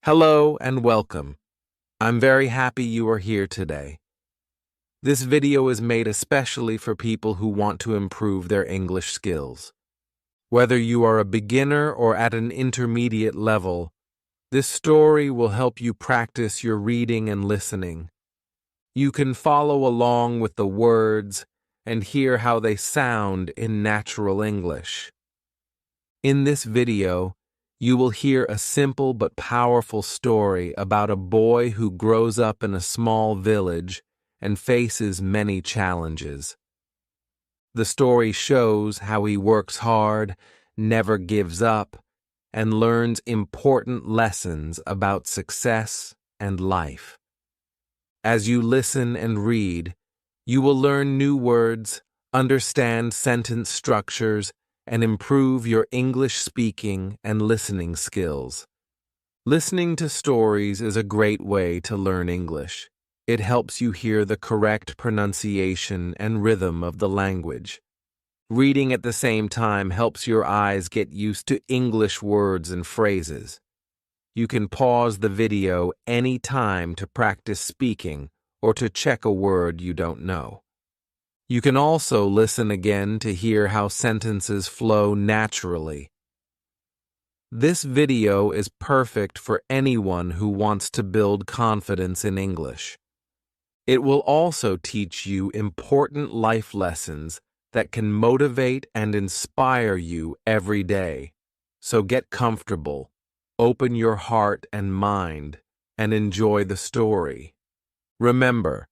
Hello and welcome. I'm very happy you are here today. This video is made especially for people who want to improve their English skills. Whether you are a beginner or at an intermediate level, this story will help you practice your reading and listening. You can follow along with the words and hear how they sound in natural English. In this video, you will hear a simple but powerful story about a boy who grows up in a small village and faces many challenges. The story shows how he works hard, never gives up, and learns important lessons about success and life. As you listen and read, you will learn new words, understand sentence structures, and improve your English speaking and listening skills. Listening to stories is a great way to learn English. It helps you hear the correct pronunciation and rhythm of the language. Reading at the same time helps your eyes get used to English words and phrases. You can pause the video any time to practice speaking or to check a word you don't know. You can also listen again to hear how sentences flow naturally. This video is perfect for anyone who wants to build confidence in English. It will also teach you important life lessons that can motivate and inspire you every day. So get comfortable, open your heart and mind, and enjoy the story. Remember,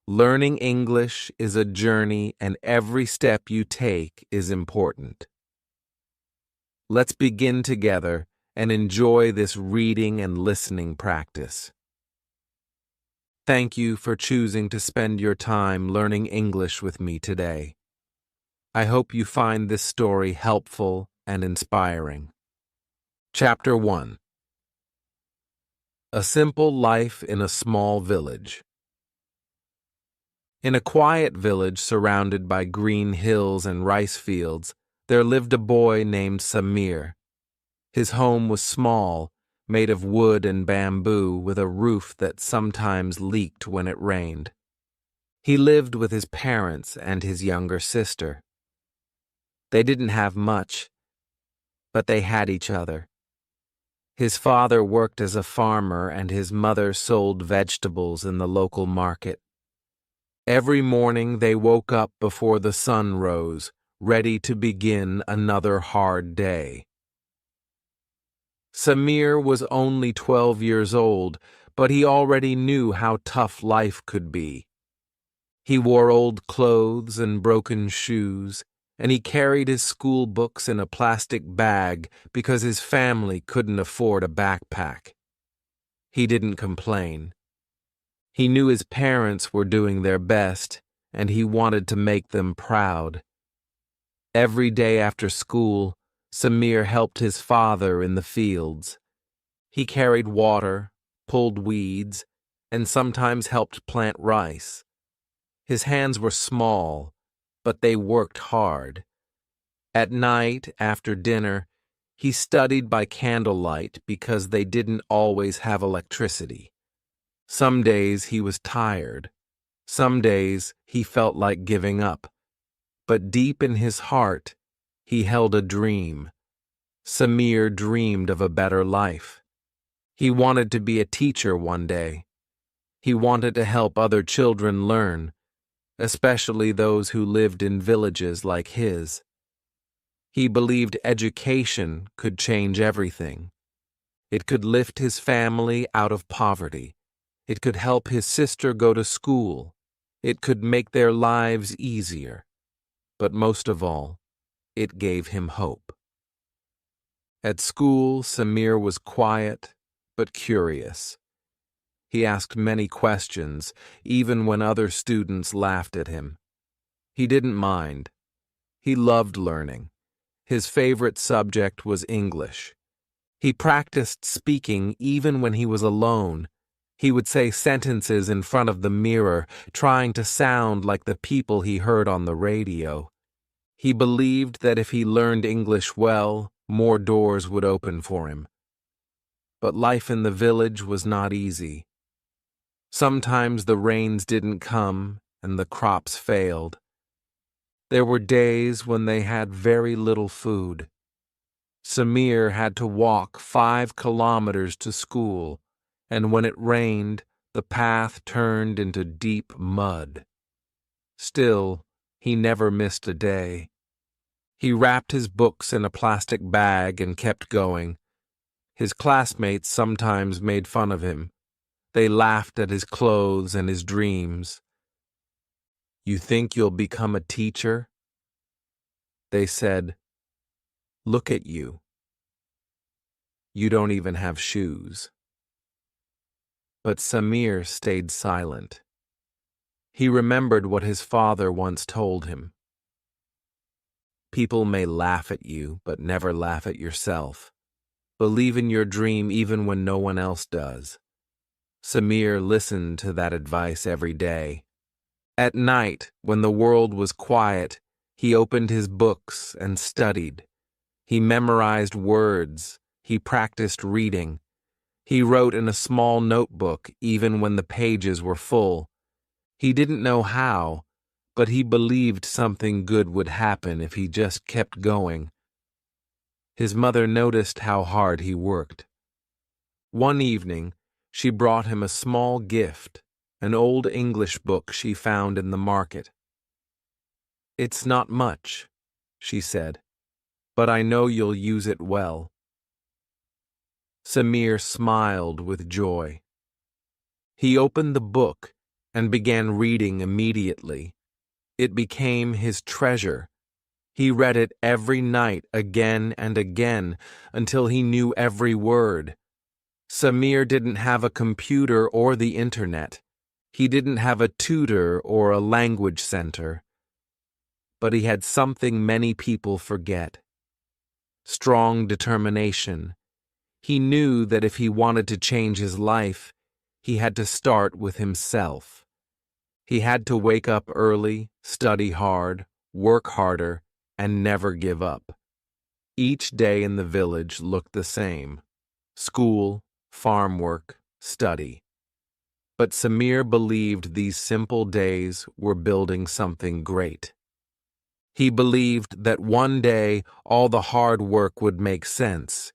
learning English is a journey and every step you take is important. Let's begin together and enjoy this reading and listening practice. Thank you for choosing to spend your time learning English with me today. I hope you find this story helpful and inspiring. Chapter 1. A Simple Life in a Small Village. In a quiet village surrounded by green hills and rice fields, there lived a boy named Samir. His home was small, made of wood and bamboo with a roof that sometimes leaked when it rained. He lived with his parents and his younger sister. They didn't have much, but they had each other. His father worked as a farmer and his mother sold vegetables in the local market. Every morning they woke up before the sun rose, ready to begin another hard day. Samir was only 12 years old, but he already knew how tough life could be. He wore old clothes and broken shoes, and he carried his school books in a plastic bag because his family couldn't afford a backpack. He didn't complain. He knew his parents were doing their best, and he wanted to make them proud. Every day after school, Samir helped his father in the fields. He carried water, pulled weeds, and sometimes helped plant rice. His hands were small, but they worked hard. At night, after dinner, he studied by candlelight because they didn't always have electricity. Some days he was tired. Some days he felt like giving up. But deep in his heart, he held a dream. Samir dreamed of a better life. He wanted to be a teacher one day. He wanted to help other children learn, especially those who lived in villages like his. He believed education could change everything. It could lift his family out of poverty. It could help his sister go to school. It could make their lives easier. But most of all, it gave him hope. At school, Samir was quiet but curious. He asked many questions, even when other students laughed at him. He didn't mind. He loved learning. His favorite subject was English. He practiced speaking even when he was alone. He would say sentences in front of the mirror, trying to sound like the people he heard on the radio. He believed that if he learned English well, more doors would open for him. But life in the village was not easy. Sometimes the rains didn't come and the crops failed. There were days when they had very little food. Samir had to walk 5 kilometers to school, and when it rained, the path turned into deep mud. Still, he never missed a day. He wrapped his books in a plastic bag and kept going. His classmates sometimes made fun of him. They laughed at his clothes and his dreams. "You think you'll become a teacher?" They said, "Look at you. You don't even have shoes." But Samir stayed silent. He remembered what his father once told him. "People may laugh at you, but never laugh at yourself. Believe in your dream even when no one else does." Samir listened to that advice every day. At night, when the world was quiet, he opened his books and studied. He memorized words. He practiced reading. He wrote in a small notebook even when the pages were full. He didn't know how, but he believed something good would happen if he just kept going. His mother noticed how hard he worked. One evening, she brought him a small gift, an old English book she found in the market. "It's not much," she said, "but I know you'll use it well." Samir smiled with joy. He opened the book and began reading immediately. It became his treasure. He read it every night again and again until he knew every word. Samir didn't have a computer or the internet. He didn't have a tutor or a language center. But he had something many people forget: strong determination. He knew that if he wanted to change his life, he had to start with himself. He had to wake up early, study hard, work harder, and never give up. Each day in the village looked the same: school, farm work, study. But Samir believed these simple days were building something great. He believed that one day all the hard work would make sense.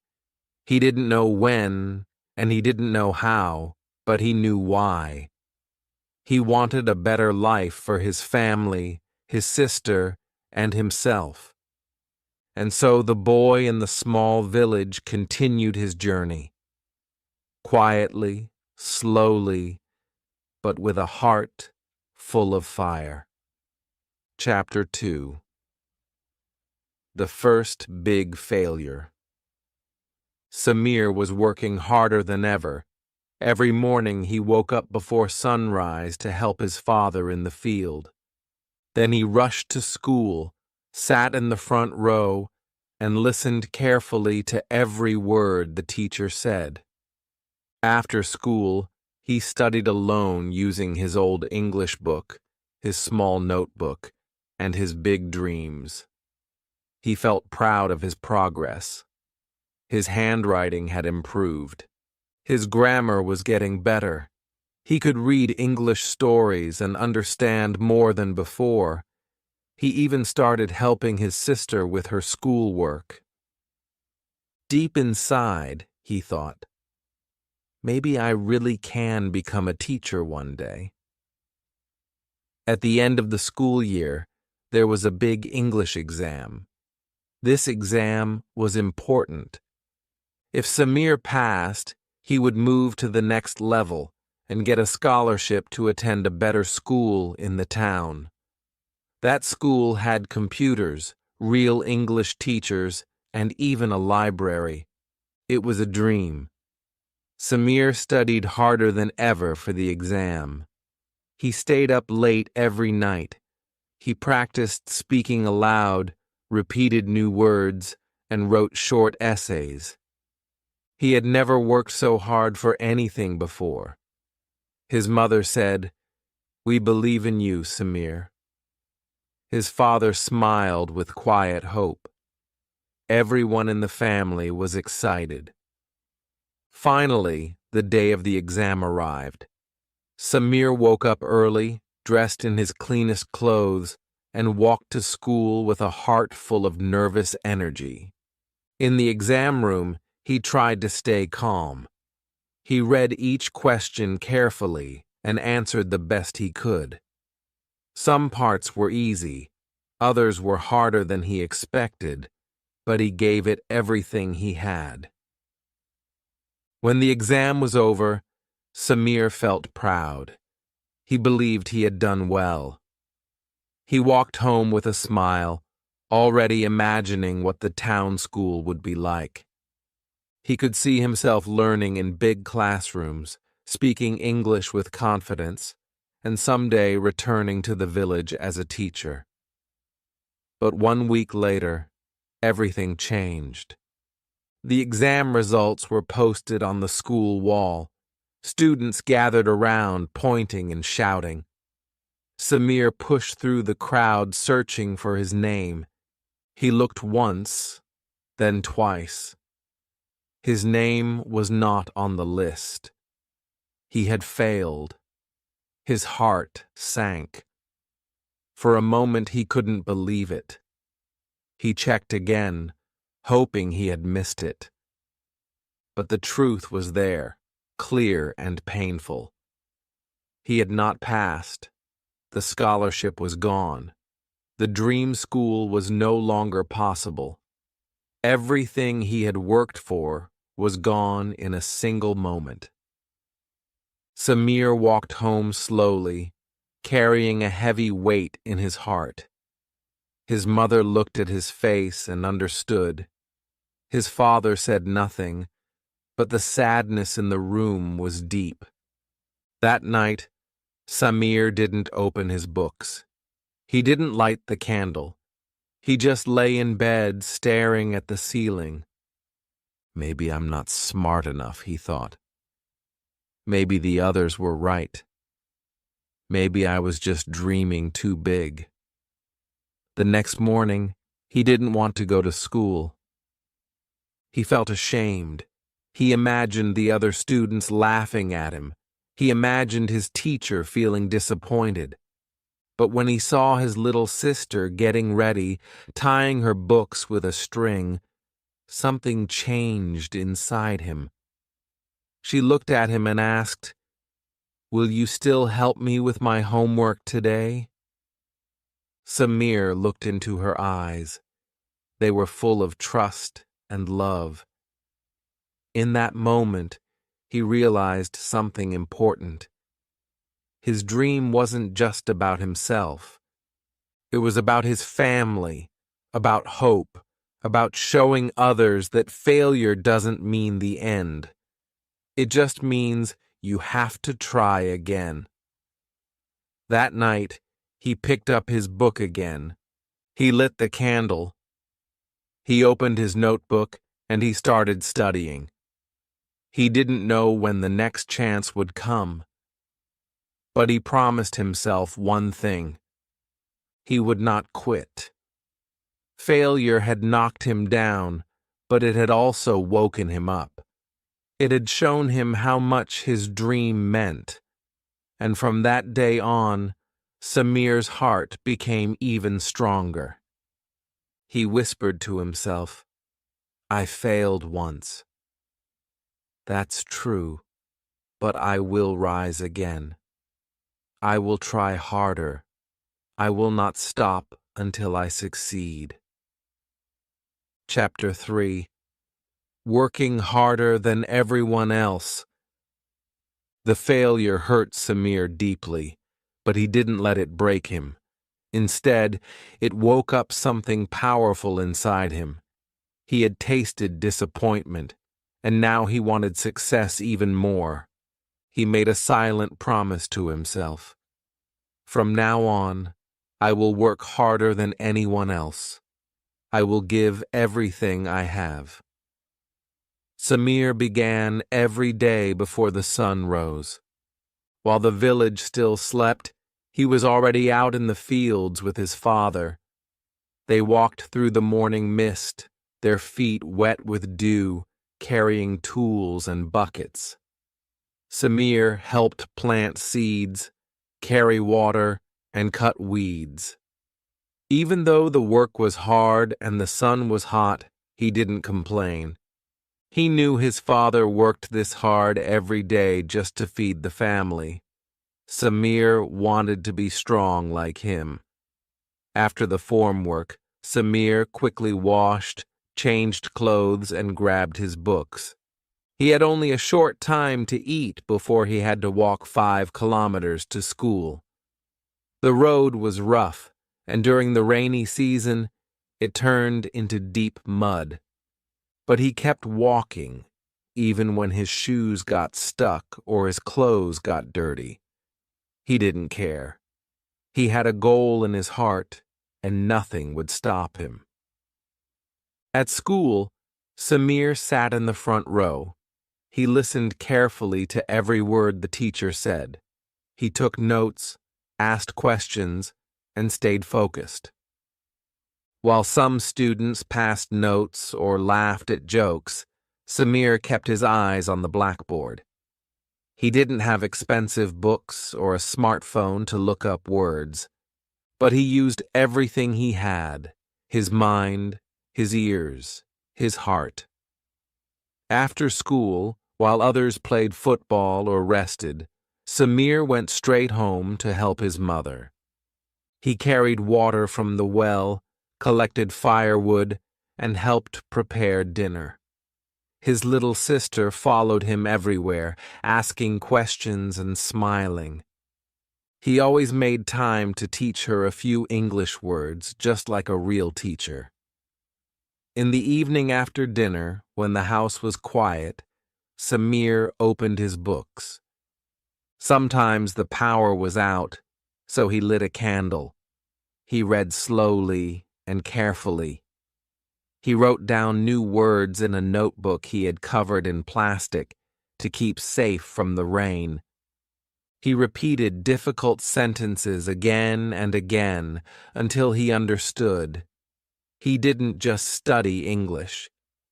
He didn't know when, and he didn't know how, but he knew why. He wanted a better life for his family, his sister, and himself. And so the boy in the small village continued his journey. Quietly, slowly, but with a heart full of fire. Chapter 2. The First Big Failure. Samir was working harder than ever. Every morning he woke up before sunrise to help his father in the field. Then he rushed to school, sat in the front row, and listened carefully to every word the teacher said. After school, he studied alone using his old English book, his small notebook, and his big dreams. He felt proud of his progress. His handwriting had improved. His grammar was getting better. He could read English stories and understand more than before. He even started helping his sister with her schoolwork. Deep inside, he thought, maybe I really can become a teacher one day. At the end of the school year, there was a big English exam. This exam was important. If Samir passed, he would move to the next level and get a scholarship to attend a better school in the town. That school had computers, real English teachers, and even a library. It was a dream. Samir studied harder than ever for the exam. He stayed up late every night. He practiced speaking aloud, repeated new words, and wrote short essays. He had never worked so hard for anything before. His mother said, "We believe in you, Samir." His father smiled with quiet hope. Everyone in the family was excited. Finally, the day of the exam arrived. Samir woke up early, dressed in his cleanest clothes, and walked to school with a heart full of nervous energy. In the exam room, he tried to stay calm. He read each question carefully and answered the best he could. Some parts were easy, others were harder than he expected, but he gave it everything he had. When the exam was over, Samir felt proud. He believed he had done well. He walked home with a smile, already imagining what the town school would be like. He could see himself learning in big classrooms, speaking English with confidence, and someday returning to the village as a teacher. But 1 week later, everything changed. The exam results were posted on the school wall. Students gathered around, pointing and shouting. Samir pushed through the crowd, searching for his name. He looked once, then twice. His name was not on the list. He had failed. His heart sank. For a moment he couldn't believe it. He checked again, hoping he had missed it. But the truth was there, clear and painful. He had not passed. The scholarship was gone. The dream school was no longer possible. Everything he had worked for was gone in a single moment. Samir walked home slowly, carrying a heavy weight in his heart. His mother looked at his face and understood. His father said nothing, but the sadness in the room was deep. That night, Samir didn't open his books. He didn't light the candle. He just lay in bed, staring at the ceiling. Maybe I'm not smart enough, he thought. Maybe the others were right. Maybe I was just dreaming too big. The next morning, he didn't want to go to school. He felt ashamed. He imagined the other students laughing at him. He imagined his teacher feeling disappointed. But when he saw his little sister getting ready, tying her books with a string, something changed inside him. She looked at him and asked, "Will you still help me with my homework today?" Samir looked into her eyes. They were full of trust and love. In that moment, he realized something important. His dream wasn't just about himself. It was about his family, about hope, about showing others that failure doesn't mean the end. It just means you have to try again. That night, he picked up his book again. He lit the candle. He opened his notebook and he started studying. He didn't know when the next chance would come. But he promised himself one thing. He would not quit. Failure had knocked him down, but it had also woken him up. It had shown him how much his dream meant. And from that day on, Samir's heart became even stronger. He whispered to himself, "I failed once. That's true, but I will rise again. I will try harder. I will not stop until I succeed." Chapter 3. Working harder than everyone else. The failure hurt Samir deeply, but he didn't let it break him. Instead, it woke up something powerful inside him. He had tasted disappointment, and now he wanted success even more. He made a silent promise to himself. From now on, I will work harder than anyone else. I will give everything I have. Samir began every day before the sun rose. While the village still slept, he was already out in the fields with his father. They walked through the morning mist, their feet wet with dew, carrying tools and buckets. Samir helped plant seeds, carry water, and cut weeds. Even though the work was hard and the sun was hot, he didn't complain. He knew his father worked this hard every day just to feed the family. Samir wanted to be strong like him. After the form work, Samir quickly washed, changed clothes, and grabbed his books. He had only a short time to eat before he had to walk 5 kilometers to school. The road was rough, and during the rainy season, it turned into deep mud. But he kept walking, even when his shoes got stuck or his clothes got dirty. He didn't care. He had a goal in his heart, and nothing would stop him. At school, Samir sat in the front row. He listened carefully to every word the teacher said. He took notes, asked questions, and stayed focused. While some students passed notes or laughed at jokes, Samir kept his eyes on the blackboard. He didn't have expensive books or a smartphone to look up words, but he used everything he had: his mind, his ears, his heart. After school, while others played football or rested, Samir went straight home to help his mother. He carried water from the well, collected firewood, and helped prepare dinner. His little sister followed him everywhere, asking questions and smiling. He always made time to teach her a few English words, just like a real teacher. In the evening after dinner, when the house was quiet, Samir opened his books. Sometimes the power was out, so he lit a candle. He read slowly and carefully. He wrote down new words in a notebook he had covered in plastic to keep safe from the rain. He repeated difficult sentences again and again until he understood. He didn't just study English.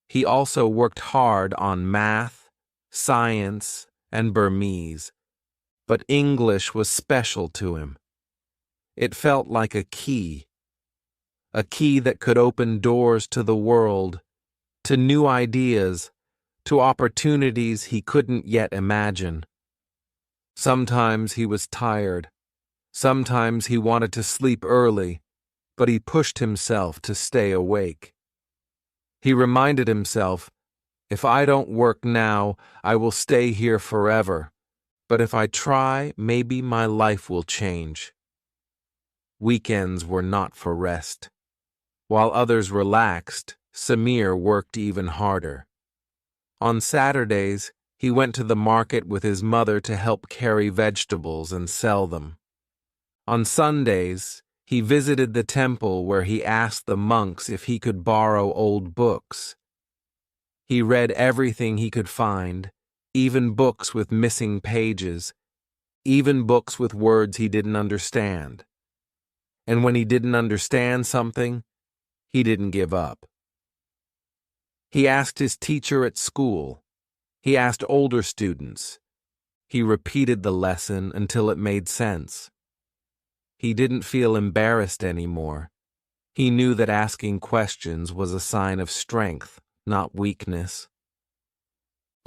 He also worked hard on math, science, and Burmese. But English was special to him. It felt like a key that could open doors to the world, to new ideas, to opportunities he couldn't yet imagine. Sometimes he was tired. Sometimes he wanted to sleep early, but he pushed himself to stay awake. He reminded himself, if I don't work now, I will stay here forever. But if I try, maybe my life will change. Weekends were not for rest. While others relaxed, Samir worked even harder. On Saturdays, he went to the market with his mother to help carry vegetables and sell them. On Sundays, he visited the temple where he asked the monks if he could borrow old books. He read everything he could find, even books with missing pages, even books with words he didn't understand. And when he didn't understand something, he didn't give up. He asked his teacher at school. He asked older students. He repeated the lesson until it made sense. He didn't feel embarrassed anymore. He knew that asking questions was a sign of strength, not weakness.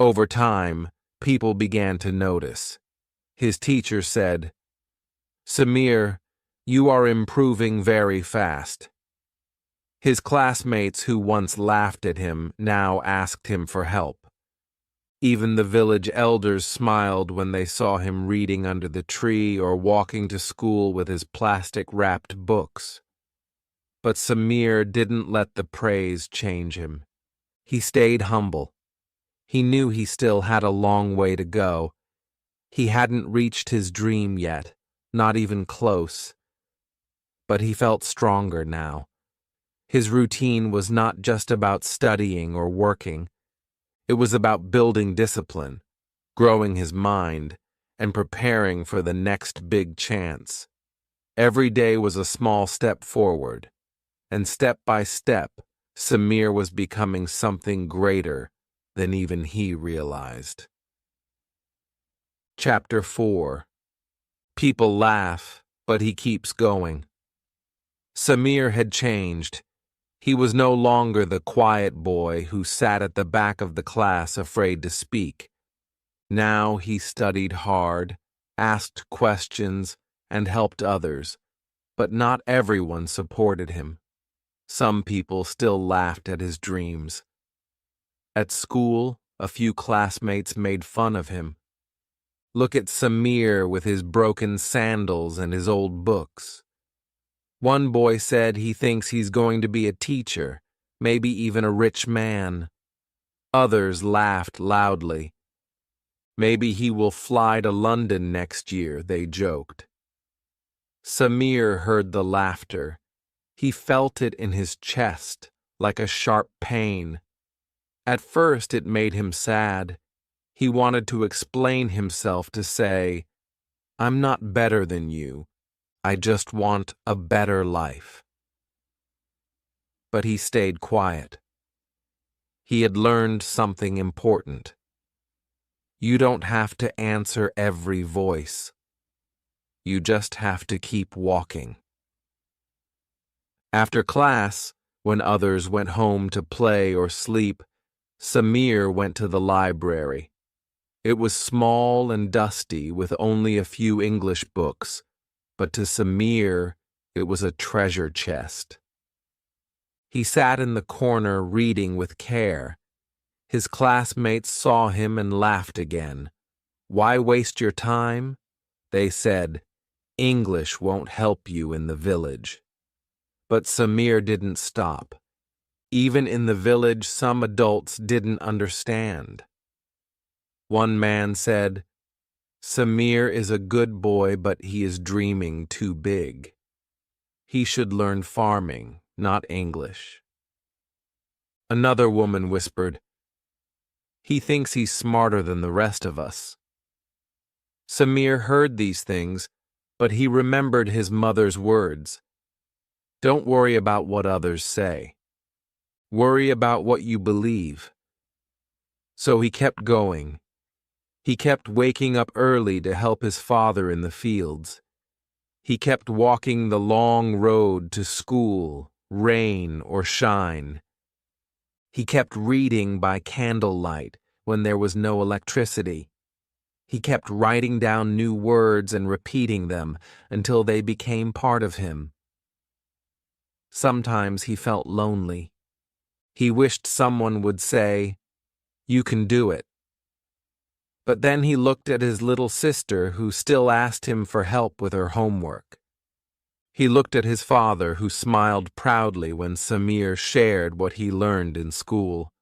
Over time, people began to notice. His teacher said, "Samir, you are improving very fast." His classmates who once laughed at him now asked him for help. Even the village elders smiled when they saw him reading under the tree or walking to school with his plastic-wrapped books. But Samir didn't let the praise change him. He stayed humble. He knew he still had a long way to go. He hadn't reached his dream yet, not even close. But he felt stronger now. His routine was not just about studying or working. It was about building discipline, growing his mind, and preparing for the next big chance. Every day was a small step forward, and step by step, Samir was becoming something greater, than even he realized. Chapter 4. People laugh, but he keeps going. Samir had changed. He was no longer the quiet boy who sat at the back of the class afraid to speak. Now he studied hard, asked questions, and helped others, but not everyone supported him. Some people still laughed at his dreams. At school, a few classmates made fun of him. Look at Samir with his broken sandals and his old books. One boy said he thinks he's going to be a teacher, maybe even a rich man. Others laughed loudly. Maybe he will fly to London next year, they joked. Samir heard the laughter. He felt it in his chest, like a sharp pain. At first it made him sad. He wanted to explain himself to say, "I'm not better than you. I just want a better life." But he stayed quiet. He had learned something important. You don't have to answer every voice. You just have to keep walking. After class, when others went home to play or sleep, Samir went to the library. It was small and dusty with only a few English books, but to Samir, it was a treasure chest. He sat in the corner reading with care. His classmates saw him and laughed again. "Why waste your time?" They said. "English won't help you in the village." But Samir didn't stop. Even in the village, some adults didn't understand. One man said, "Samir is a good boy, but he is dreaming too big. He should learn farming, not English." Another woman whispered, "He thinks he's smarter than the rest of us." Samir heard these things, but he remembered his mother's words. Don't worry about what others say. Worry about what you believe. So he kept going. He kept waking up early to help his father in the fields. He kept walking the long road to school, rain or shine. He kept reading by candlelight when there was no electricity. He kept writing down new words and repeating them until they became part of him. Sometimes he felt lonely. He wished someone would say, "You can do it." But then he looked at his little sister who still asked him for help with her homework. He looked at his father who smiled proudly when Samir shared what he learned in school.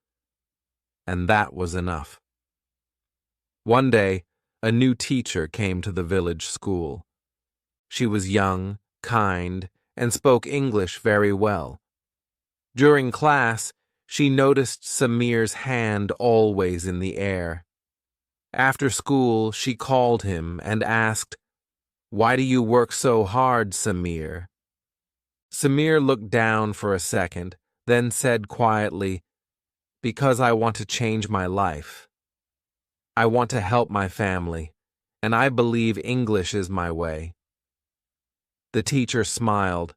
And that was enough. One day, a new teacher came to the village school. She was young, kind, and spoke English very well. During class, she noticed Samir's hand always in the air. After school, she called him and asked, "Why do you work so hard, Samir?" Samir looked down for a second, then said quietly, "Because I want to change my life. I want to help my family, and I believe English is my way." The teacher smiled.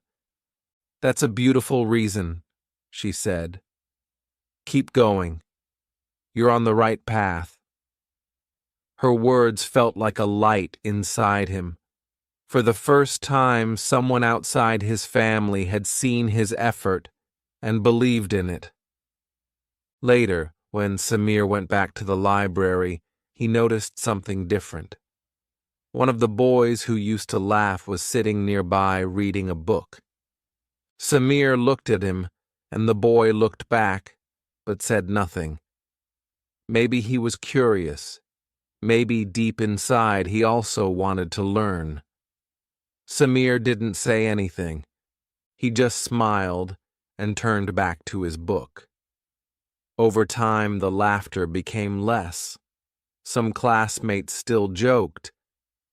"That's a beautiful reason," she said. "Keep going. You're on the right path." Her words felt like a light inside him. For the first time, someone outside his family had seen his effort and believed in it. Later, when Samir went back to the library, he noticed something different. One of the boys who used to laugh was sitting nearby reading a book. Samir looked at him, and the boy looked back, but said nothing. Maybe he was curious. Maybe deep inside he also wanted to learn. Samir didn't say anything. He just smiled and turned back to his book. Over time, the laughter became less. Some classmates still joked,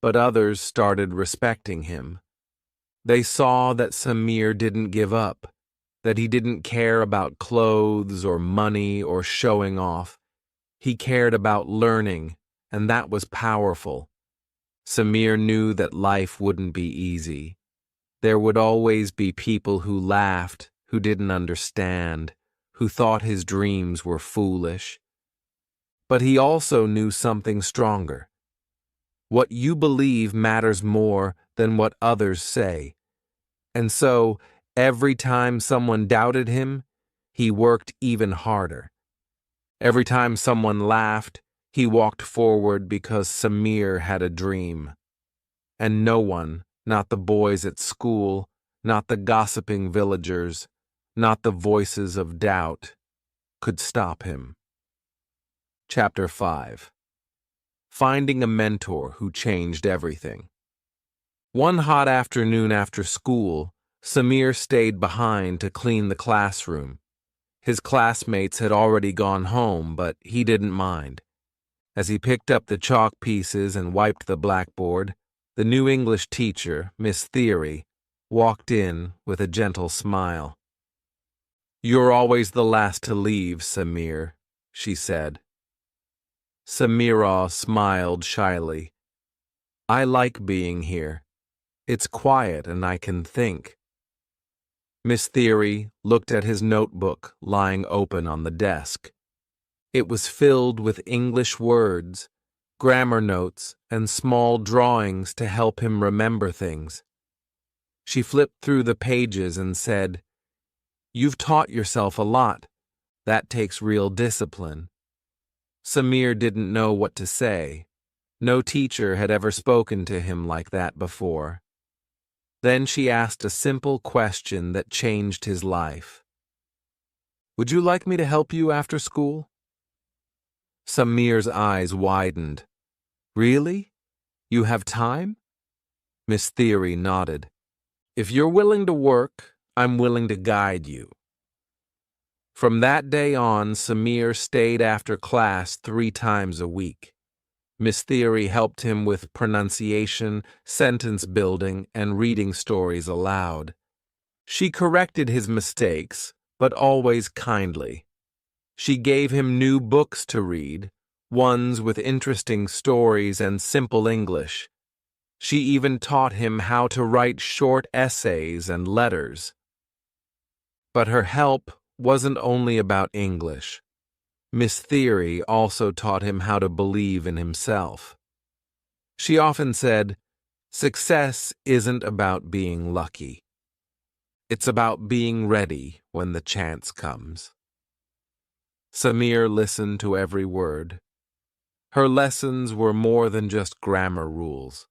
but others started respecting him. They saw that Samir didn't give up, that he didn't care about clothes or money or showing off. He cared about learning, and that was powerful. Samir knew that life wouldn't be easy. There would always be people who laughed, who didn't understand, who thought his dreams were foolish. But he also knew something stronger. What you believe matters more than what others say. And so, every time someone doubted him, he worked even harder. Every time someone laughed, he walked forward because Samir had a dream. And no one, not the boys at school, not the gossiping villagers, not the voices of doubt, could stop him. Chapter 5. Finding a mentor who changed everything. One hot afternoon after school, Samir stayed behind to clean the classroom. His classmates had already gone home, but he didn't mind. As he picked up the chalk pieces and wiped the blackboard, the new English teacher, Miss Theory, walked in with a gentle smile. "You're always the last to leave, Samir," she said. Samira smiled shyly. "I like being here. It's quiet and I can think." Miss Theory looked at his notebook lying open on the desk. It was filled with English words, grammar notes, and small drawings to help him remember things. She flipped through the pages and said, "You've taught yourself a lot. That takes real discipline." Samir didn't know what to say. No teacher had ever spoken to him like that before. Then she asked a simple question that changed his life. "Would you like me to help you after school?" Samir's eyes widened. "Really? You have time?" Miss Theory nodded. "If you're willing to work, I'm willing to guide you." From that day on, Samir stayed after class 3 times a week. Miss Theory helped him with pronunciation, sentence building, and reading stories aloud. She corrected his mistakes, but always kindly. She gave him new books to read, ones with interesting stories and simple English. She even taught him how to write short essays and letters. But her help wasn't only about English. Miss Theory also taught him how to believe in himself. She often said, "Success isn't about being lucky. It's about being ready when the chance comes." Samir listened to every word. Her lessons were more than just grammar rules.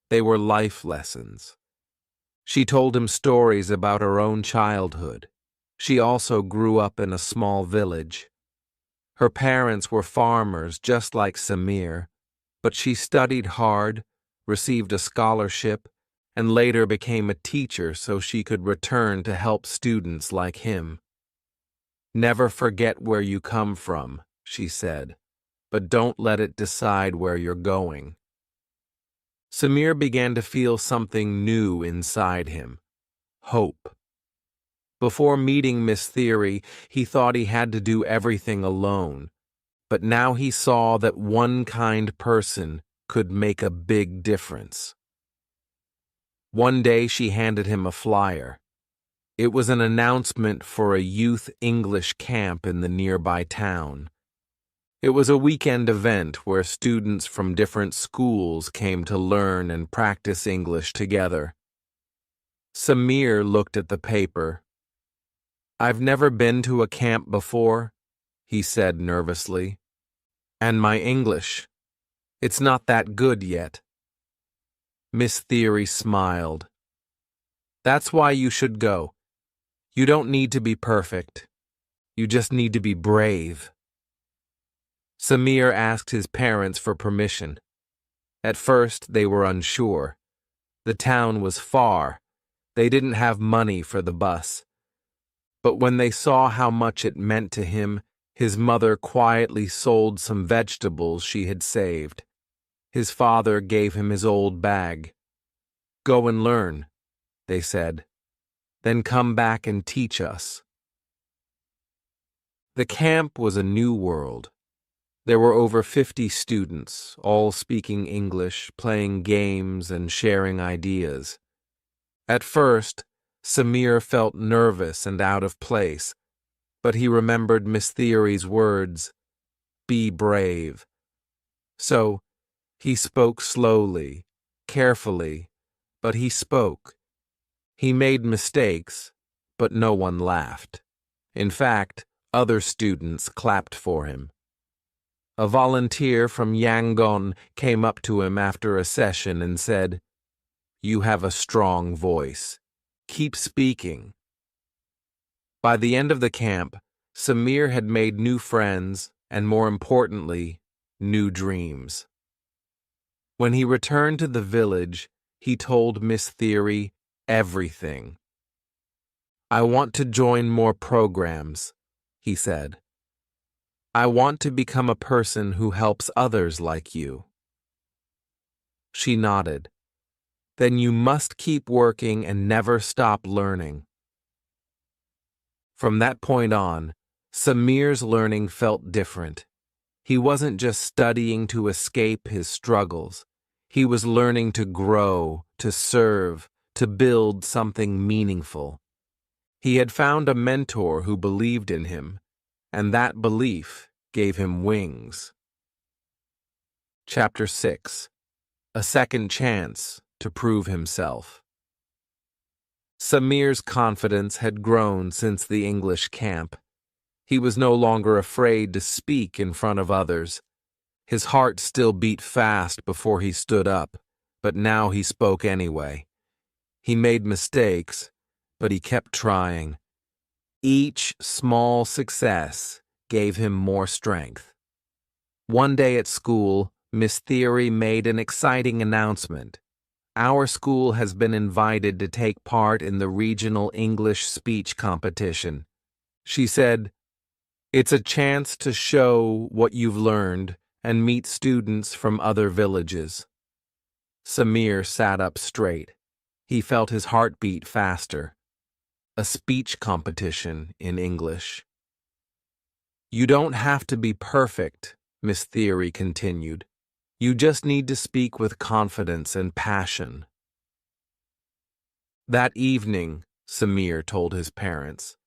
They were life lessons. She told him stories about her own childhood. She also grew up in a small village. Her parents were farmers just like Samir, but she studied hard, received a scholarship, and later became a teacher so she could return to help students like him. "Never forget where you come from," she said, "but don't let it decide where you're going." Samir began to feel something new inside him: hope. Before meeting Miss Theory, he thought he had to do everything alone, but now he saw that one kind person could make a big difference. One day she handed him a flyer. It was an announcement for a youth English camp in the nearby town. It was a weekend event where students from different schools came to learn and practice English together. Samir looked at the paper. "I've never been to a camp before," he said nervously. "And my English, it's not that good yet." Miss Theory smiled. "That's why you should go. You don't need to be perfect. You just need to be brave." Samir asked his parents for permission. At first, they were unsure. The town was far. They didn't have money for the bus. But when they saw how much it meant to him, his mother quietly sold some vegetables she had saved. His father gave him his old bag. "Go and learn," they said. "Then come back and teach us." The camp was a new world. There were over 50 students, all speaking English, playing games and sharing ideas. At first, Samir felt nervous and out of place, but he remembered Miss Theory's words, "Be brave." So, he spoke slowly, carefully, but he spoke. He made mistakes, but no one laughed. In fact, other students clapped for him. A volunteer from Yangon came up to him after a session and said, "You have a strong voice. Keep speaking." By the end of the camp, Samir had made new friends and, more importantly, new dreams. When he returned to the village, he told Miss Theory everything. "I want to join more programs," he said. "I want to become a person who helps others like you." She nodded. "Then you must keep working and never stop learning." From that point on, Samir's learning felt different. He wasn't just studying to escape his struggles. He was learning to grow, to serve, to build something meaningful. He had found a mentor who believed in him, and that belief gave him wings. Chapter 6. A Second Chance to Prove Himself. Samir's confidence had grown since the English camp. He was no longer afraid to speak in front of others. His heart still beat fast before he stood up, but now he spoke anyway. He made mistakes, but he kept trying. Each small success gave him more strength. One day at school, Miss Theory made an exciting announcement. "Our school has been invited to take part in the regional English speech competition." She said, "It's a chance to show what you've learned and meet students from other villages." Samir sat up straight. He felt his heart beat faster. A speech competition in English. "You don't have to be perfect," Miss Theory continued. "You just need to speak with confidence and passion." That evening, Samir told his parents.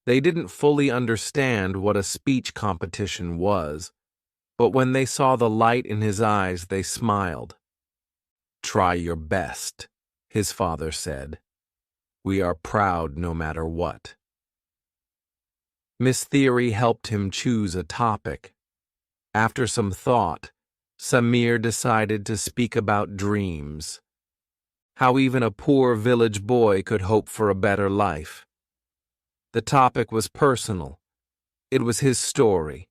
They didn't fully understand what a speech competition was, but when they saw the light in his eyes, they smiled. "Try your best," his father said. "We are proud no matter what." Miss Theory helped him choose a topic. After some thought, Samir decided to speak about dreams. How even a poor village boy could hope for a better life. The topic was personal. It was his story.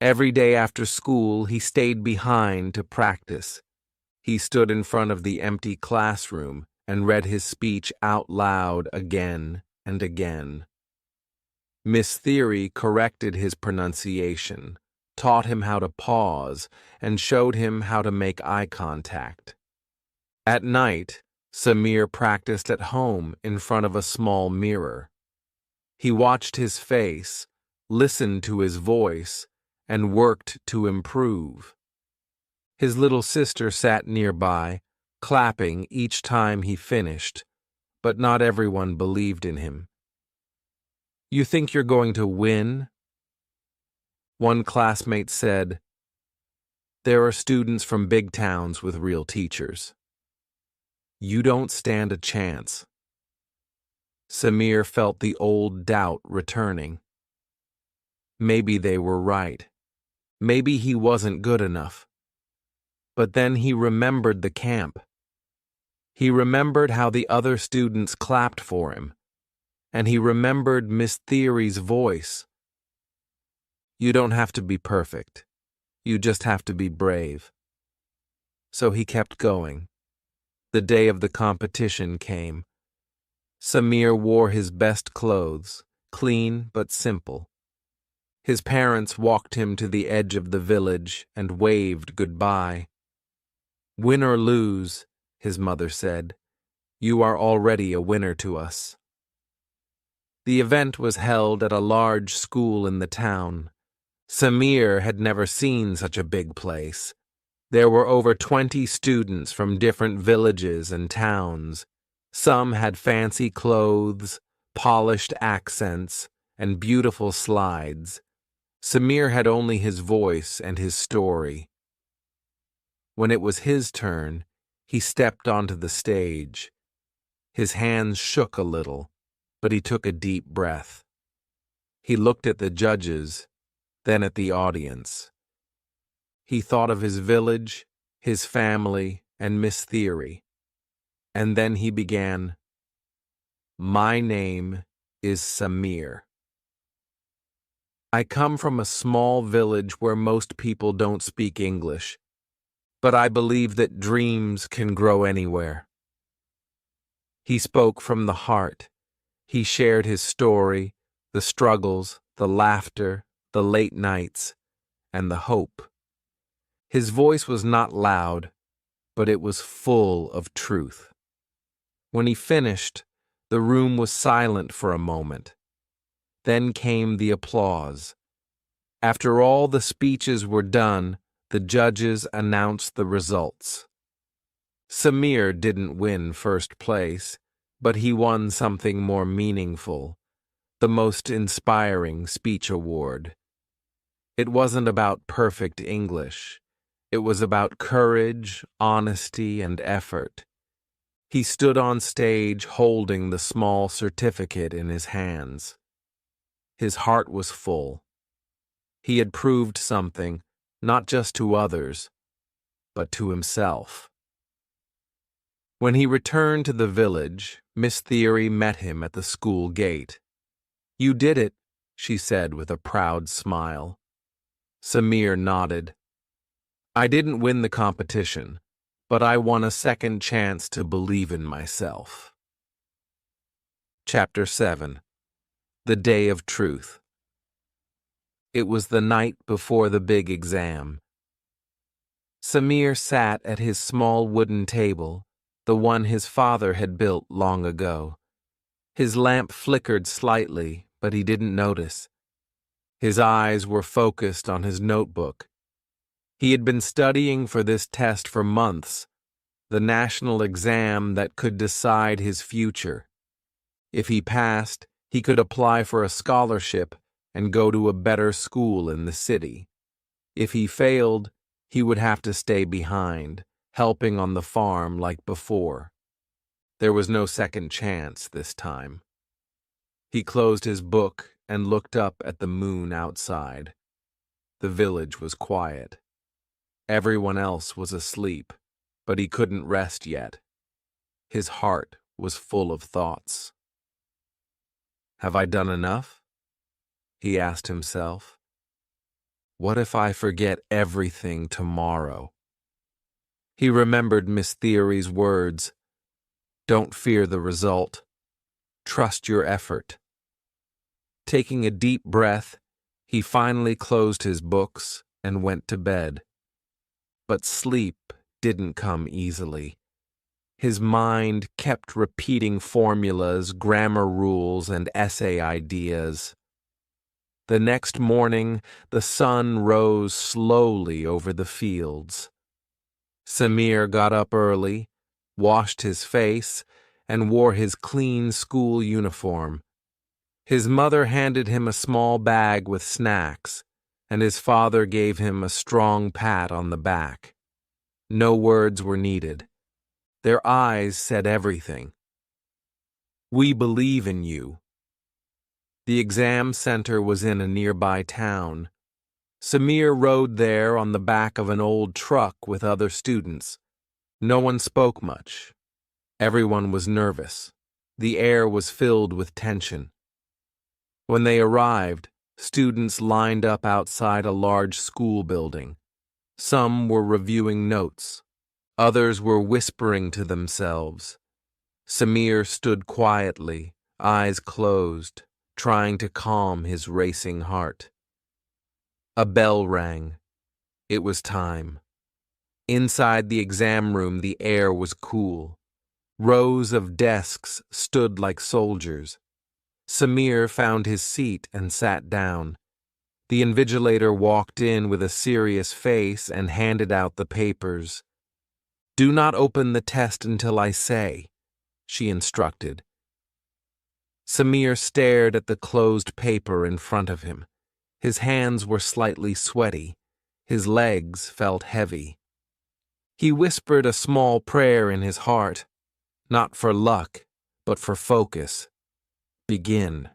Every day after school, he stayed behind to practice. He stood in front of the empty classroom and read his speech out loud again and again. Miss Theory corrected his pronunciation, taught him how to pause, and showed him how to make eye contact. At night, Samir practiced at home in front of a small mirror. He watched his face, listened to his voice, and worked to improve. His little sister sat nearby, clapping each time he finished, but not everyone believed in him. "You think you're going to win?" One classmate said, "There are students from big towns with real teachers. You don't stand a chance." Samir felt the old doubt returning. Maybe they were right. Maybe he wasn't good enough. But then he remembered the camp. He remembered how the other students clapped for him. And he remembered Miss Theory's voice. "You don't have to be perfect. You just have to be brave." So he kept going. The day of the competition came. Samir wore his best clothes, clean but simple. His parents walked him to the edge of the village and waved goodbye. "Win or lose," his mother said, "you are already a winner to us." The event was held at a large school in the town. Samir had never seen such a big place. There were over 20 students from different villages and towns. Some had fancy clothes, polished accents, and beautiful slides. Samir had only his voice and his story. When it was his turn, he stepped onto the stage. His hands shook a little, but he took a deep breath. He looked at the judges, then at the audience. He thought of his village, his family, and Miss Theory. And then he began, "My name is Samir. I come from a small village where most people don't speak English, but I believe that dreams can grow anywhere." He spoke from the heart. He shared his story, the struggles, the laughter, the late nights, and the hope. His voice was not loud, but it was full of truth. When he finished, the room was silent for a moment. Then came the applause. After all the speeches were done, the judges announced the results. Samir didn't win first place, but he won something more meaningful, the most inspiring speech award. It wasn't about perfect English. It was about courage, honesty, and effort. He stood on stage holding the small certificate in his hands. His heart was full. He had proved something, not just to others, but to himself. When he returned to the village, Miss Theory met him at the school gate. "You did it," she said with a proud smile. Samir nodded. "I didn't win the competition, but I won a second chance to believe in myself." Chapter 7. The Day of Truth. It was the night before the big exam. Samir sat at his small wooden table, the one his father had built long ago. His lamp flickered slightly, but he didn't notice. His eyes were focused on his notebook. He had been studying for this test for months, the national exam that could decide his future. If he passed, he could apply for a scholarship and go to a better school in the city. If he failed, he would have to stay behind, helping on the farm like before. There was no second chance this time. He closed his book and looked up at the moon outside. The village was quiet. Everyone else was asleep, but he couldn't rest yet. His heart was full of thoughts. "Have I done enough?" he asked himself. "What if I forget everything tomorrow?" He remembered Miss Theory's words, "Don't fear the result. Trust your effort." Taking a deep breath, he finally closed his books and went to bed. But sleep didn't come easily. His mind kept repeating formulas, grammar rules, and essay ideas. The next morning, the sun rose slowly over the fields. Samir got up early, washed his face, and wore his clean school uniform. His mother handed him a small bag with snacks, and his father gave him a strong pat on the back. No words were needed. Their eyes said everything. "We believe in you." The exam center was in a nearby town. Samir rode there on the back of an old truck with other students. No one spoke much. Everyone was nervous. The air was filled with tension. When they arrived, students lined up outside a large school building. Some were reviewing notes. Others were whispering to themselves. Samir stood quietly, eyes closed, trying to calm his racing heart. A bell rang. It was time. Inside the exam room, the air was cool. Rows of desks stood like soldiers. Samir found his seat and sat down. The invigilator walked in with a serious face and handed out the papers. "Do not open the test until I say," she instructed. Samir stared at the closed paper in front of him. His hands were slightly sweaty. His legs felt heavy. He whispered a small prayer in his heart, not for luck, but for focus. Begin.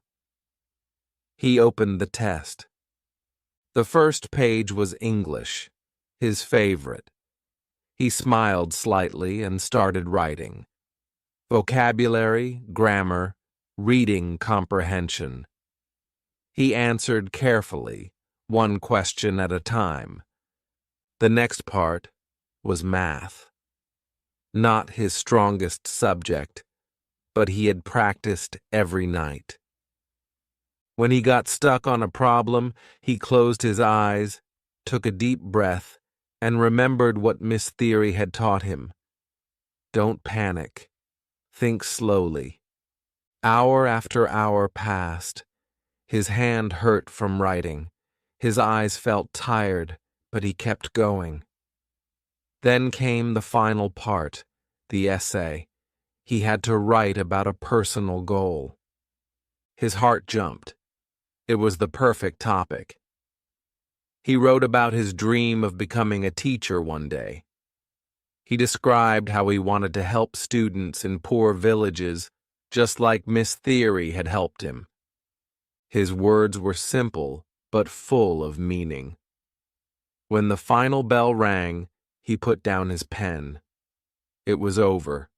He opened the test. The first page was English, his favorite. He smiled slightly and started writing. Vocabulary, grammar, reading comprehension. He answered carefully, one question at a time. The next part was math. Not his strongest subject, but he had practiced every night. When he got stuck on a problem, he closed his eyes, took a deep breath, and remembered what Miss Theory had taught him. Don't panic. Think slowly. Hour after hour passed. His hand hurt from writing. His eyes felt tired, but he kept going. Then came the final part, the essay. He had to write about a personal goal. His heart jumped. It was the perfect topic. He wrote about his dream of becoming a teacher one day. He described how he wanted to help students in poor villages, just like Miss Theory had helped him. His words were simple, but full of meaning. When the final bell rang, he put down his pen. It was over.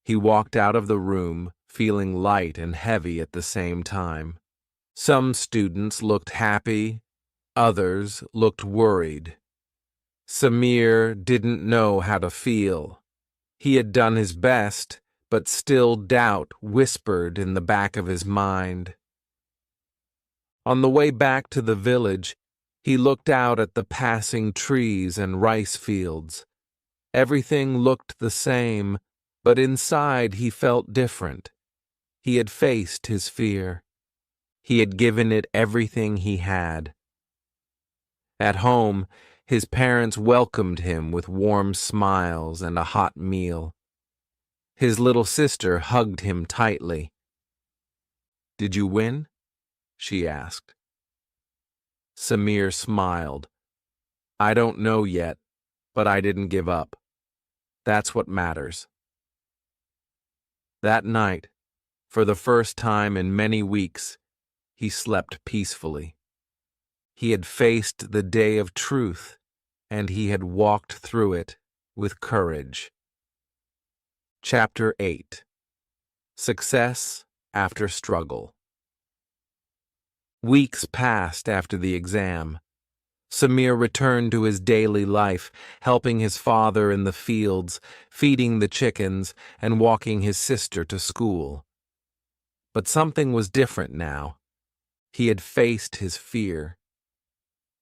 He walked out of the room, feeling light and heavy at the same time. Some students looked happy, others looked worried. Samir didn't know how to feel. He had done his best, but still doubt whispered in the back of his mind. On the way back to the village, he looked out at the passing trees and rice fields. Everything looked the same, but inside he felt different. He had faced his fear. He had given it everything he had. At home, his parents welcomed him with warm smiles and a hot meal. His little sister hugged him tightly. "Did you win?" she asked. Samir smiled. "I don't know yet, but I didn't give up. That's what matters." That night, for the first time in many weeks, he slept peacefully. He had faced the day of truth, and he had walked through it with courage. Chapter 8. Success After Struggle. Weeks passed after the exam. Samir returned to his daily life, helping his father in the fields, feeding the chickens, and walking his sister to school. But something was different now. He had faced his fear.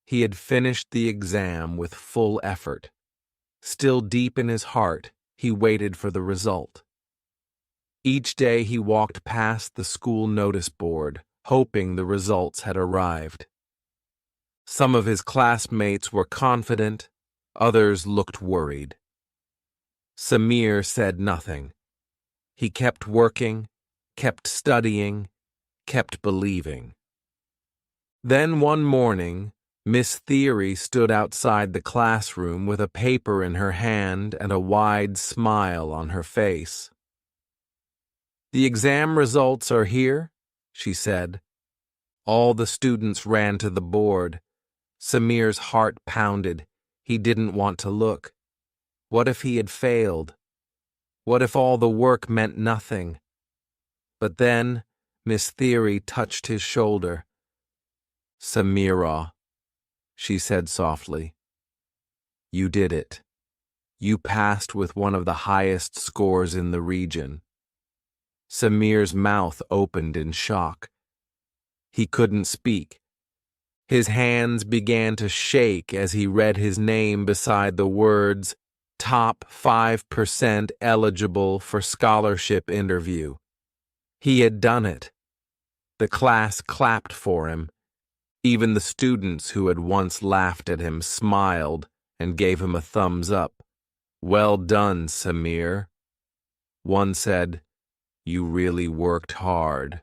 He had finished the exam with full effort. Still deep in his heart, he waited for the result. Each day he walked past the school notice board, hoping the results had arrived. Some of his classmates were confident, others looked worried. Samir said nothing. He kept working, kept studying, kept believing. Then one morning, Miss Theory stood outside the classroom with a paper in her hand and a wide smile on her face. "The exam results are here," she said. All the students ran to the board. Samir's heart pounded. He didn't want to look. What if he had failed? What if all the work meant nothing? But then Miss Theory touched his shoulder. "Samira," she said softly, "you did it. You passed with one of the highest scores in the region." Samir's mouth opened in shock. He couldn't speak. His hands began to shake as he read his name beside the words, "Top 5% eligible for scholarship interview." He had done it. The class clapped for him. Even the students who had once laughed at him smiled and gave him a thumbs up. "Well done, Samir." One said, "You really worked hard."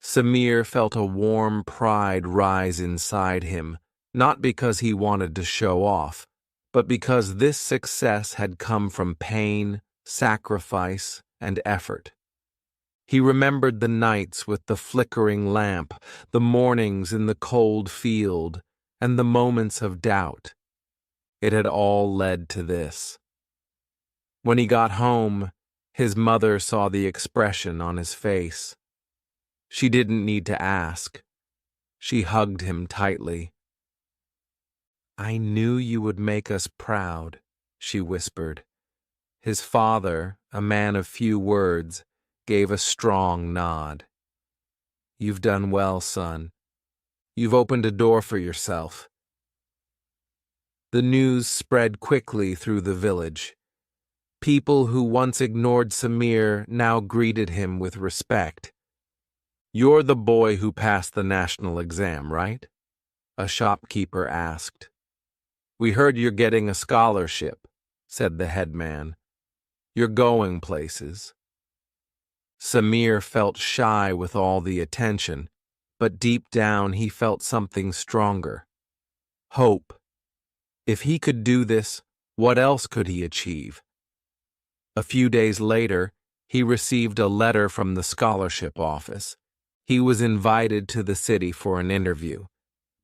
Samir felt a warm pride rise inside him, not because he wanted to show off, but because this success had come from pain, sacrifice, and effort. He remembered the nights with the flickering lamp, the mornings in the cold field, and the moments of doubt. It had all led to this. When he got home, his mother saw the expression on his face. She didn't need to ask. She hugged him tightly. "I knew you would make us proud," she whispered. His father, a man of few words, gave a strong nod. "You've done well, son. You've opened a door for yourself." The news spread quickly through the village. People who once ignored Samir now greeted him with respect. "You're the boy who passed the national exam, right?" a shopkeeper asked. "We heard you're getting a scholarship," said the headman. "You're going places." Samir felt shy with all the attention, but deep down he felt something stronger. Hope. If he could do this, what else could he achieve? A few days later, he received a letter from the scholarship office. He was invited to the city for an interview.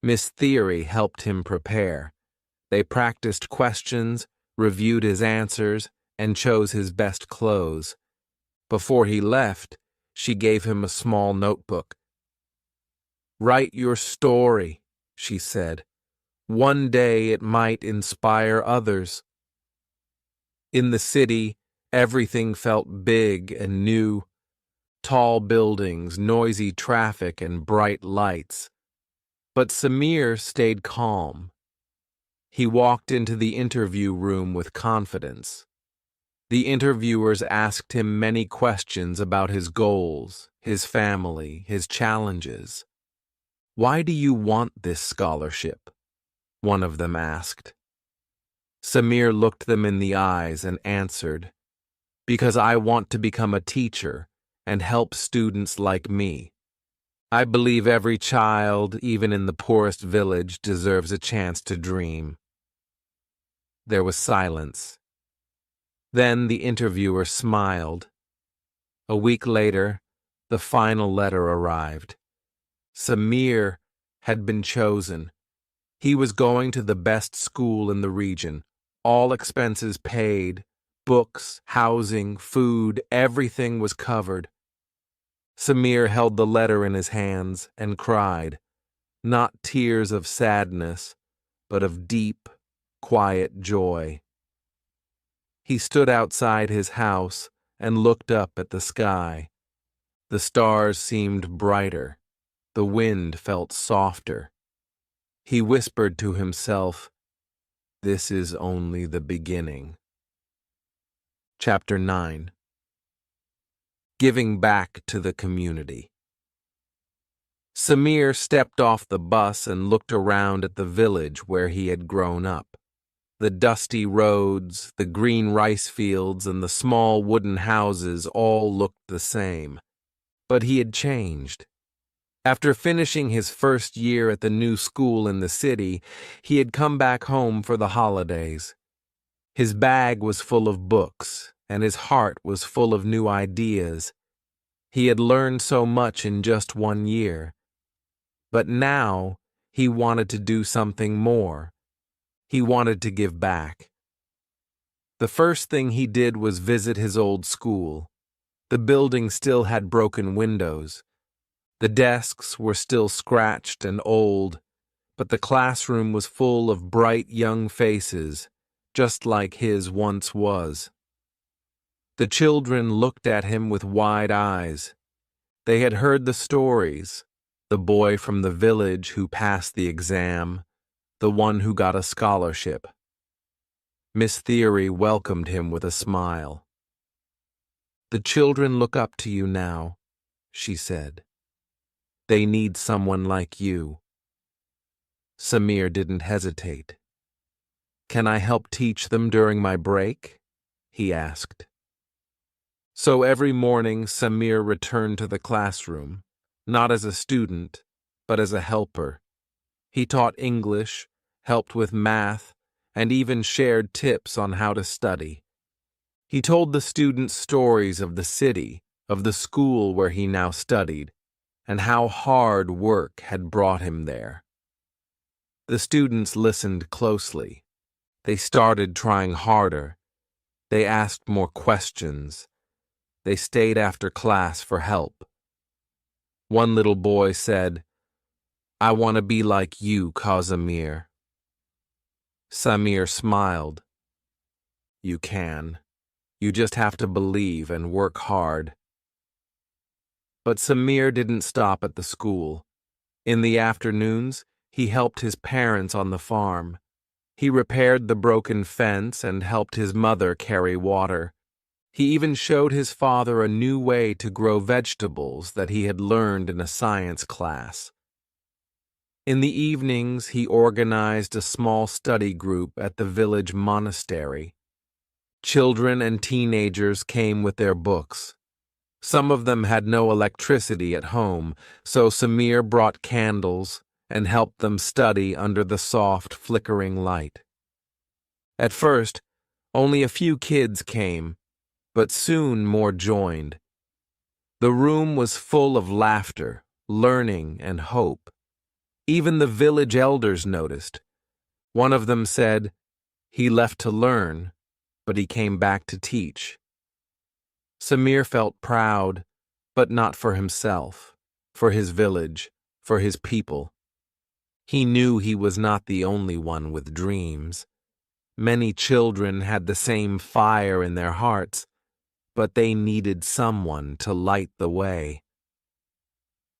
Miss Theory helped him prepare. They practiced questions, reviewed his answers, and chose his best clothes. Before he left, she gave him a small notebook. "Write your story," she said. "One day it might inspire others." In the city, everything felt big and new. Tall buildings, noisy traffic, and bright lights. But Samir stayed calm. He walked into the interview room with confidence. The interviewers asked him many questions about his goals, his family, his challenges. "Why do you want this scholarship?" one of them asked. Samir looked them in the eyes and answered, "Because I want to become a teacher and help students like me. I believe every child, even in the poorest village, deserves a chance to dream." There was silence. Then the interviewer smiled. A week later, the final letter arrived. Samir had been chosen. He was going to the best school in the region, all expenses paid, books, housing, food, everything was covered. Samir held the letter in his hands and cried, not tears of sadness, but of deep, quiet joy. He stood outside his house and looked up at the sky. The stars seemed brighter. The wind felt softer. He whispered to himself, "This is only the beginning." Chapter 9. Giving back to the community. Samir stepped off the bus and looked around at the village where he had grown up. The dusty roads, the green rice fields, and the small wooden houses all looked the same. But he had changed. After finishing his first year at the new school in the city, he had come back home for the holidays. His bag was full of books, and his heart was full of new ideas. He had learned so much in just 1 year. But now he wanted to do something more. He wanted to give back. The first thing he did was visit his old school. The building still had broken windows. The desks were still scratched and old, but the classroom was full of bright young faces, just like his once was. The children looked at him with wide eyes. They had heard the stories, the boy from the village who passed the exam, the one who got a scholarship. Miss Theory welcomed him with a smile. "The children look up to you now," she said. They need someone like you." Samir didn't hesitate. "Can I help teach them during my break?" he asked. So every morning, Samir returned to the classroom, not as a student, but as a helper. He taught English, helped with math, and even shared tips on how to study. He told the students stories of the city, of the school where he now studied, and how hard work had brought him there. The students listened closely. They started trying harder. They asked more questions. They stayed after class for help. One little boy said, "I want to be like you, Casimir." Samir smiled. "You can. You just have to believe and work hard." But Samir didn't stop at the school. In the afternoons, he helped his parents on the farm. He repaired the broken fence and helped his mother carry water. He even showed his father a new way to grow vegetables that he had learned in a science class. In the evenings, he organized a small study group at the village monastery. Children and teenagers came with their books. Some of them had no electricity at home, so Samir brought candles and helped them study under the soft, flickering light. At first, only a few kids came, but soon more joined. The room was full of laughter, learning, and hope. Even the village elders noticed. One of them said, "He left to learn, but he came back to teach." Samir felt proud, but not for himself, for his village, for his people. He knew he was not the only one with dreams. Many children had the same fire in their hearts, but they needed someone to light the way.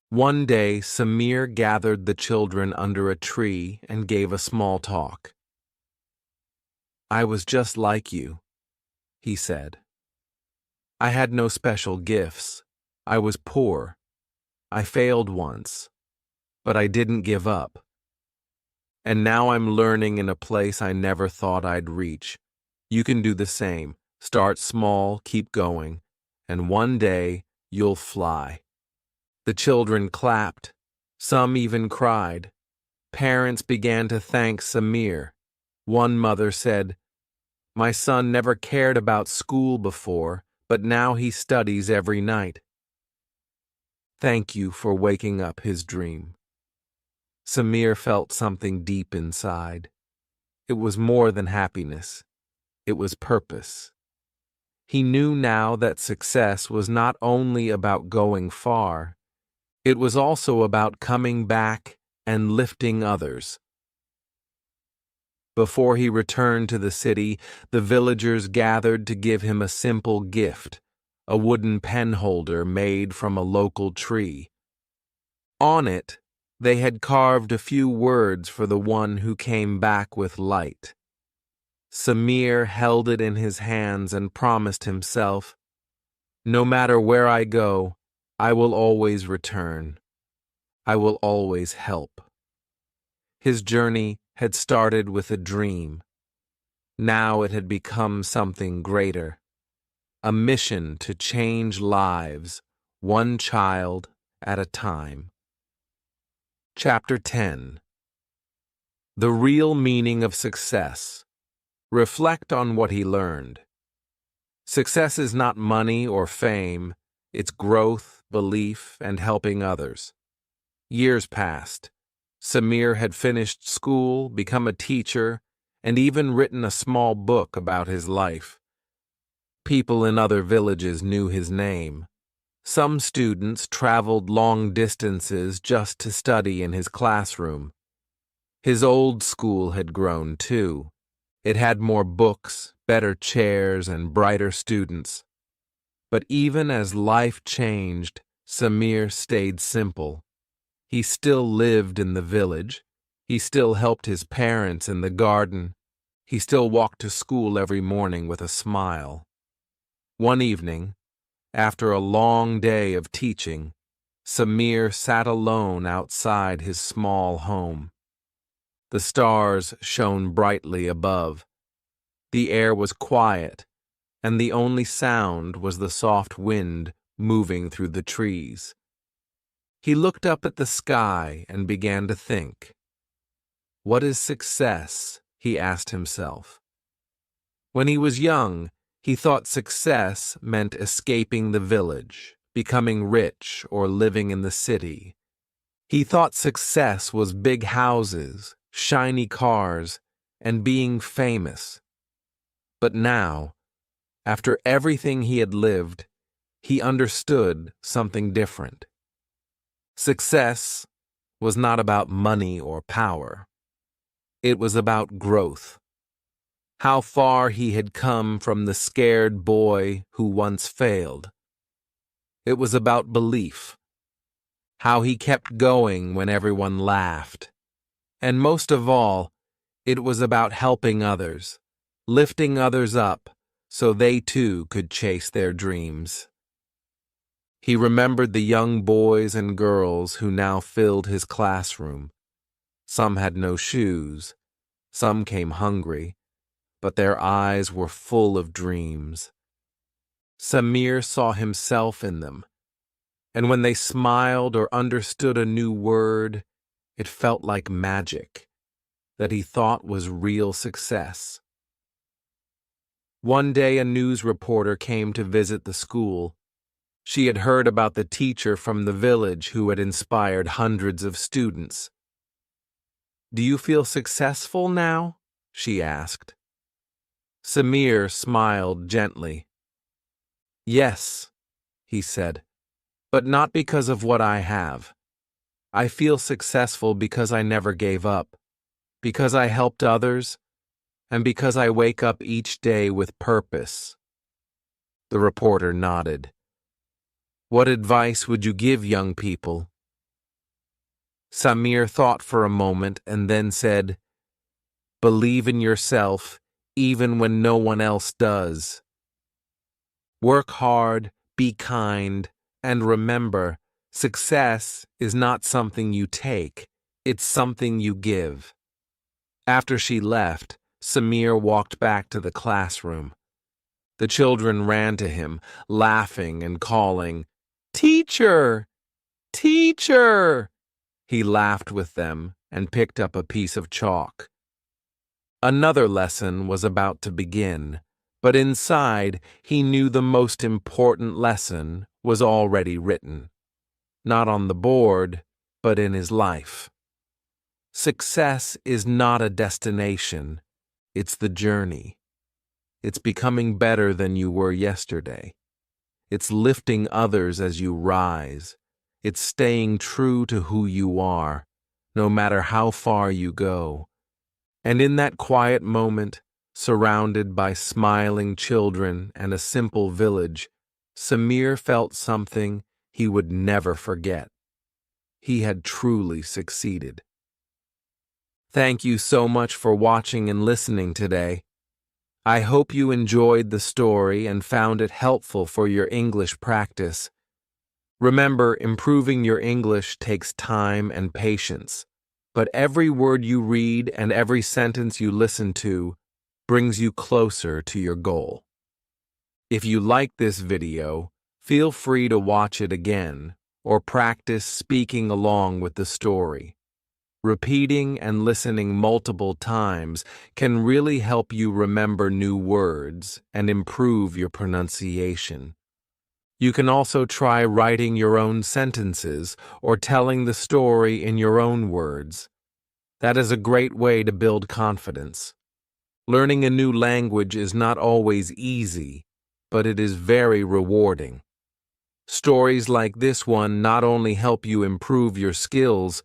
One day, Samir gathered the children under a tree and gave a small talk. "I was just like you," he said. "I had no special gifts. I was poor. I failed once, but I didn't give up. And now I'm learning in a place I never thought I'd reach. You can do the same. Start small, keep going, and one day you'll fly." The children clapped. Some even cried. Parents began to thank Samir. One mother said, "My son never cared about school before, but now he studies every night." Thank you for waking up his dream. Samir felt something deep inside. It was more than happiness. It was purpose. He knew now that success was not only about going far, it was also about coming back and lifting others. Before he returned to the city, the villagers gathered to give him a simple gift, a wooden pen holder made from a local tree. On it, they had carved a few words for the one who came back with light. Samir held it in his hands and promised himself, "No matter where I go, I will always return. I will always help." His journey had started with a dream. Now it had become something greater, a mission to change lives, one child at a time. Chapter 10. The Real Meaning of Success. Reflect on what he learned. Success is not money or fame, it's growth, belief, and helping others. Years passed. Samir had finished school, become a teacher, and even written a small book about his life. People in other villages knew his name. Some students traveled long distances just to study in his classroom. His old school had grown too. It had more books, better chairs, and brighter students. But even as life changed, Samir stayed simple. He still lived in the village. He still helped his parents in the garden. He still walked to school every morning with a smile. One evening, after a long day of teaching, Samir sat alone outside his small home. The stars shone brightly above. The air was quiet, and the only sound was the soft wind moving through the trees. He looked up at the sky and began to think. What is success? He asked himself. When he was young, he thought success meant escaping the village, becoming rich, or living in the city. He thought success was big houses, shiny cars, and being famous. But now, after everything he had lived, he understood something different. Success was not about money or power. It was about growth. How far he had come from the scared boy who once failed. It was about belief. How he kept going when everyone laughed. And most of all, it was about helping others, lifting others up so they too could chase their dreams. He remembered the young boys and girls who now filled his classroom. Some had no shoes, some came hungry, but their eyes were full of dreams. Samir saw himself in them, and when they smiled or understood a new word, it felt like magic that he thought was real success. One day a news reporter came to visit the school. She had heard about the teacher from the village who had inspired hundreds of students. "Do you feel successful now?" she asked. Samir smiled gently. "Yes," he said, "but not because of what I have. I feel successful because I never gave up, because I helped others, and because I wake up each day with purpose." The reporter nodded. "What advice would you give young people?" Samir thought for a moment and then said, "Believe in yourself even when no one else does. Work hard, be kind, and remember, success is not something you take, it's something you give." After she left, Samir walked back to the classroom. The children ran to him, laughing and calling, "Teacher! Teacher!" He laughed with them and picked up a piece of chalk. Another lesson was about to begin, but inside he knew the most important lesson was already written. Not on the board, but in his life. Success is not a destination, it's the journey. It's becoming better than you were yesterday. It's lifting others as you rise. It's staying true to who you are, no matter how far you go. And in that quiet moment, surrounded by smiling children and a simple village, Samir felt something he would never forget. He had truly succeeded. Thank you so much for watching and listening today. I hope you enjoyed the story and found it helpful for your English practice. Remember, improving your English takes time and patience, but every word you read and every sentence you listen to brings you closer to your goal. If you like this video, feel free to watch it again or practice speaking along with the story. Repeating and listening multiple times can really help you remember new words and improve your pronunciation. You can also try writing your own sentences or telling the story in your own words. That is a great way to build confidence. Learning a new language is not always easy, but it is very rewarding. Stories like this one not only help you improve your skills,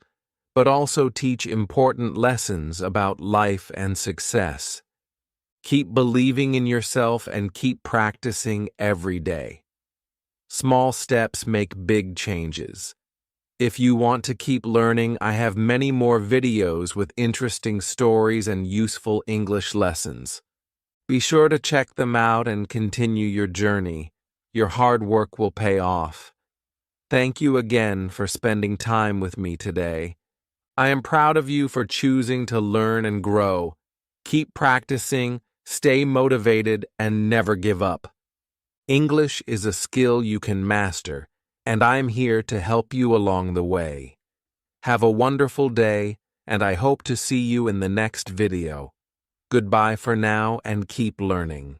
but also teach important lessons about life and success. Keep believing in yourself and keep practicing every day. Small steps make big changes. If you want to keep learning, I have many more videos with interesting stories and useful English lessons. Be sure to check them out and continue your journey. Your hard work will pay off. Thank you again for spending time with me today. I am proud of you for choosing to learn and grow. Keep practicing, stay motivated, and never give up. English is a skill you can master, and I'm here to help you along the way. Have a wonderful day, and I hope to see you in the next video. Goodbye for now and keep learning.